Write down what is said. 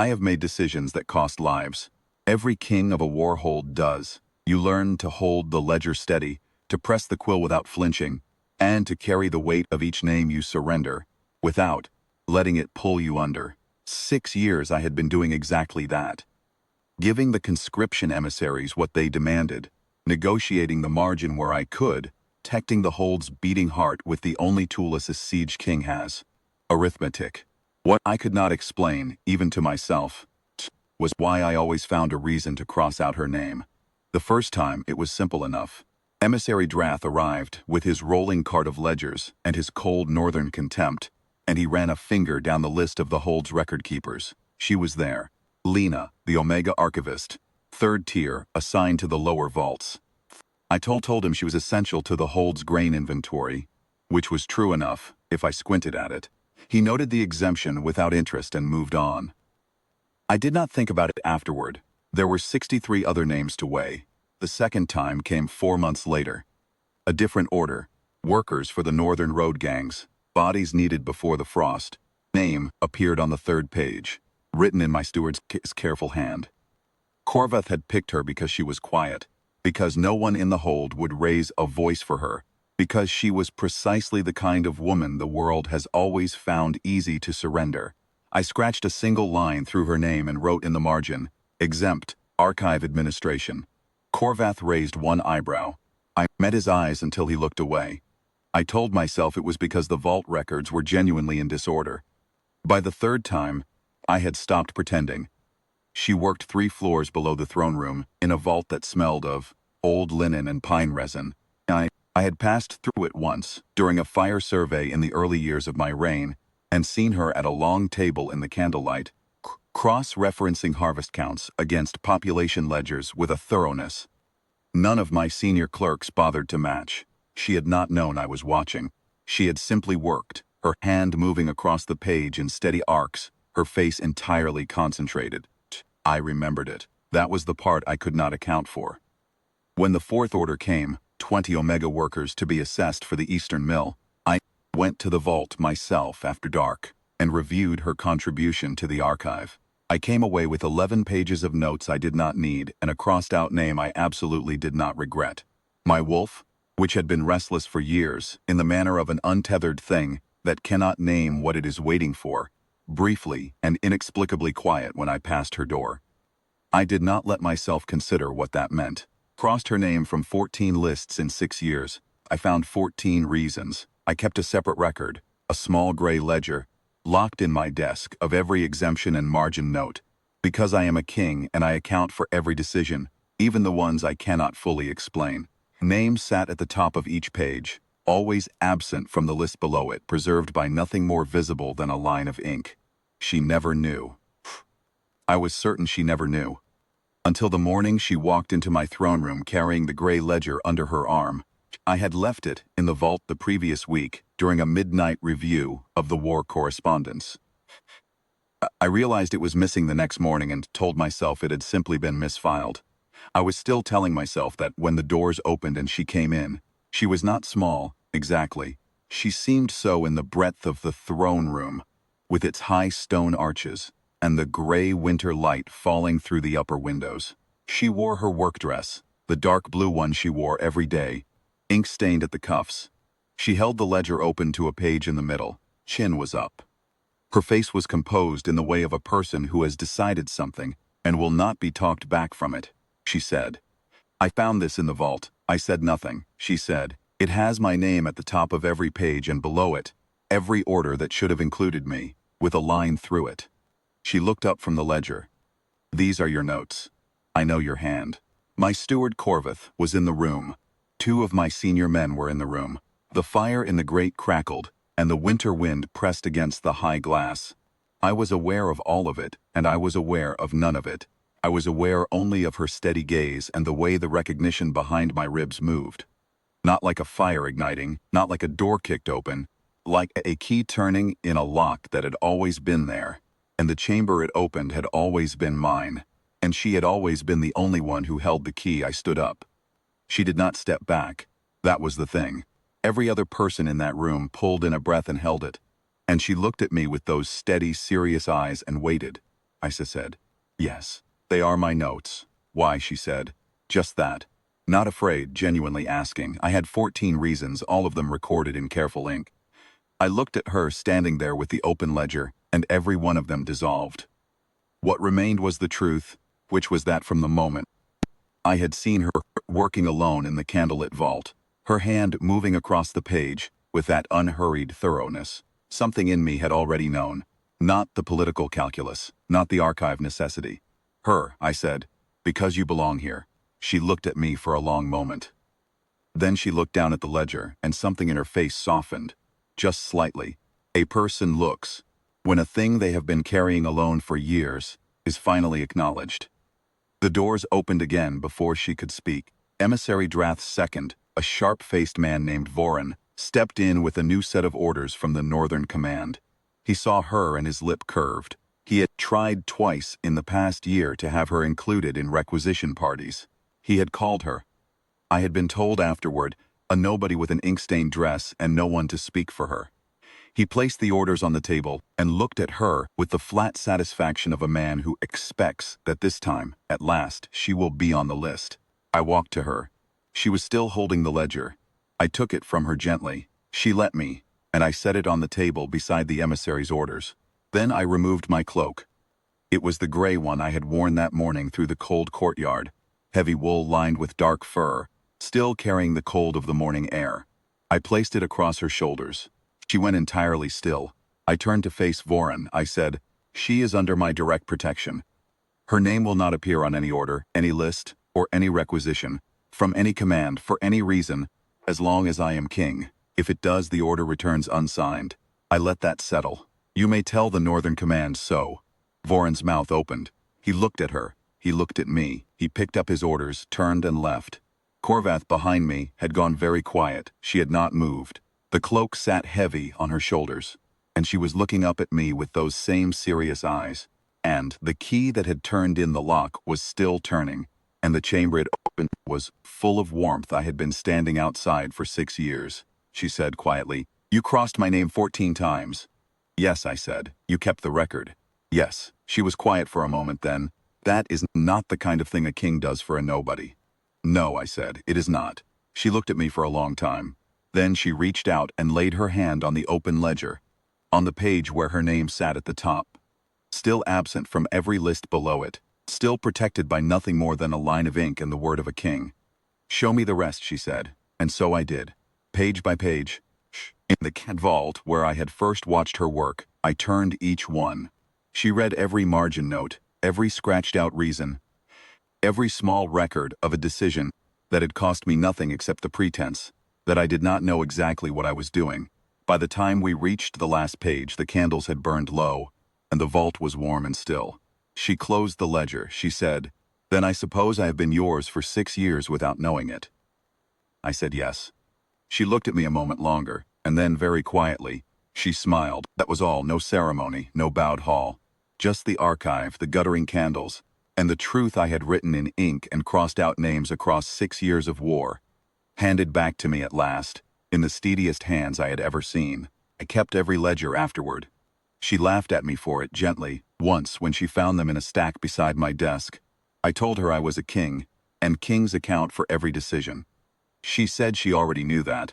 I have made decisions that cost lives. Every king of a war hold does. You learn to hold the ledger steady, to press the quill without flinching, and to carry the weight of each name you surrender, without letting it pull you under. 6 years I had been doing exactly that. Giving the conscription emissaries what they demanded, negotiating the margin where I could, protecting the hold's beating heart with the only tool a siege king has: arithmetic. What I could not explain, even to myself, was why I always found a reason to cross out her name. The first time, it was simple enough. Emissary Drath arrived with his rolling cart of ledgers and his cold northern contempt, and he ran a finger down the list of the hold's record keepers. She was there. Lena, the Omega Archivist, 3rd tier, assigned to the lower vaults. I told him she was essential to the hold's grain inventory, which was true enough, if I squinted at it. He noted the exemption without interest and moved on. I did not think about it afterward. There were 63 other names to weigh. The second time came 4 months later. A different order. Workers for the northern road gangs. Bodies needed before the frost. Name appeared on the 3rd page, written in my steward's careful hand. Corvath had picked her because she was quiet, because no one in the hold would raise a voice for her, because she was precisely the kind of woman the world has always found easy to surrender. I scratched a single line through her name and wrote in the margin, "Exempt, Archive Administration." Corvath raised one eyebrow. I met his eyes until he looked away. I told myself it was because the vault records were genuinely in disorder. By the 3rd time, I had stopped pretending. She worked 3 floors below the throne room, in a vault that smelled of old linen and pine resin. I had passed through it once, during a fire survey in the early years of my reign, and seen her at a long table in the candlelight, cross-referencing harvest counts against population ledgers with a thoroughness none of my senior clerks bothered to match. She had not known I was watching. She had simply worked, her hand moving across the page in steady arcs, her face entirely concentrated. I remembered it. That was the part I could not account for. When the 4th order came, 20 Omega workers to be assessed for the Eastern Mill, I went to the vault myself after dark and reviewed her contribution to the archive. I came away with 11 pages of notes I did not need and a crossed-out name I absolutely did not regret. My wolf, which had been restless for years, in the manner of an untethered thing that cannot name what it is waiting for, briefly and inexplicably quiet when I passed her door. I did not let myself consider what that meant. Crossed her name from 14 lists in 6 years. I found 14 reasons. I kept a separate record, a small gray ledger, locked in my desk, of every exemption and margin note. Because I am a king and I account for every decision, even the ones I cannot fully explain. Names sat at the top of each page, always absent from the list below it, preserved by nothing more visible than a line of ink. She never knew. I was certain she never knew. Until the morning she walked into my throne room carrying the gray ledger under her arm. I had left it in the vault the previous week during a midnight review of the war correspondence. I realized it was missing the next morning and told myself it had simply been misfiled. I was still telling myself that when the doors opened and she came in, she was not small, exactly. She seemed so in the breadth of the throne room, with its high stone arches, and the gray winter light falling through the upper windows. She wore her work dress, the dark blue one she wore every day, ink-stained at the cuffs. She held the ledger open to a page in the middle. Chin was up. Her face was composed in the way of a person who has decided something and will not be talked back from it. She said, "I found this in the vault." I said nothing. She said, "It has my name at the top of every page and below it, every order that should have included me, with a line through it." She looked up from the ledger. "These are your notes. I know your hand." My steward Corvath was in the room. 2 of my senior men were in the room. The fire in the grate crackled, and the winter wind pressed against the high glass. I was aware of all of it, and I was aware of none of it. I was aware only of her steady gaze and the way the recognition behind my ribs moved. Not like a fire igniting, not like a door kicked open, like a key turning in a lock that had always been there. And the chamber it opened had always been mine, and she had always been the only one who held the key. I stood up. She did not step back. That was the thing. Every other person in that room pulled in a breath and held it, and she looked at me with those steady, serious eyes and waited. I said. Yes. They are my notes. Why, she said. Just that. Not afraid, genuinely asking. I had 14 reasons, all of them recorded in careful ink. I looked at her standing there with the open ledger, and every one of them dissolved. What remained was the truth, which was that from the moment I had seen her working alone in the candlelit vault, her hand moving across the page with that unhurried thoroughness, something in me had already known. Not the political calculus, not the archive necessity. Her, I said, because you belong here. She looked at me for a long moment. Then she looked down at the ledger, and something in her face softened, just slightly. A person looks when a thing they have been carrying alone for years is finally acknowledged. The doors opened again before she could speak. Emissary Drath's second, a sharp-faced man named Voran, stepped in with a new set of orders from the Northern Command. He saw her and his lip curved. He had tried twice in the past year to have her included in requisition parties. He had called her. I had been told afterward, a nobody with an ink-stained dress and no one to speak for her. He placed the orders on the table and looked at her with the flat satisfaction of a man who expects that this time, at last, she will be on the list. I walked to her. She was still holding the ledger. I took it from her gently. She let me, and I set it on the table beside the emissary's orders. Then I removed my cloak. It was the gray one I had worn that morning through the cold courtyard, heavy wool lined with dark fur, still carrying the cold of the morning air. I placed it across her shoulders. She went entirely still. I turned to face Voran. I said, "She is under my direct protection. Her name will not appear on any order, any list, or any requisition, from any command, for any reason, as long as I am king. If it does, the order returns unsigned. I let that settle. You may tell the Northern Command so." Voran's mouth opened. He looked at her. He looked at me. He picked up his orders, turned and left. Korvath behind me had gone very quiet. She had not moved. The cloak sat heavy on her shoulders, and she was looking up at me with those same serious eyes. And the key that had turned in the lock was still turning, and the chamber it opened was full of warmth. I had been standing outside for 6 years. She said quietly, "You crossed my name 14 times. "Yes," I said. "You kept the record." "Yes." She was quiet for a moment then. "That is not the kind of thing a king does for a nobody." "No," I said, "it is not." She looked at me for a long time. Then she reached out and laid her hand on the open ledger, on the page where her name sat at the top, still absent from every list below it, still protected by nothing more than a line of ink and the word of a king. "Show me the rest," she said, and so I did. Page by page, in the cat vault where I had first watched her work, I turned each one. She read every margin note, every scratched-out reason, every small record of a decision that had cost me nothing except the pretense that I did not know exactly what I was doing. By the time we reached the last page, the candles had burned low, and the vault was warm and still. She closed the ledger. She said, "Then I suppose I have been yours for 6 years without knowing it." I said yes. She looked at me a moment longer, and then very quietly, she smiled. That was all, no ceremony, no bowed hall. Just the archive, the guttering candles, and the truth I had written in ink and crossed out names across 6 years of war, handed back to me at last, in the steadiest hands I had ever seen. I kept every ledger afterward. She laughed at me for it gently, once when she found them in a stack beside my desk. I told her I was a king, and kings account for every decision. She said she already knew that,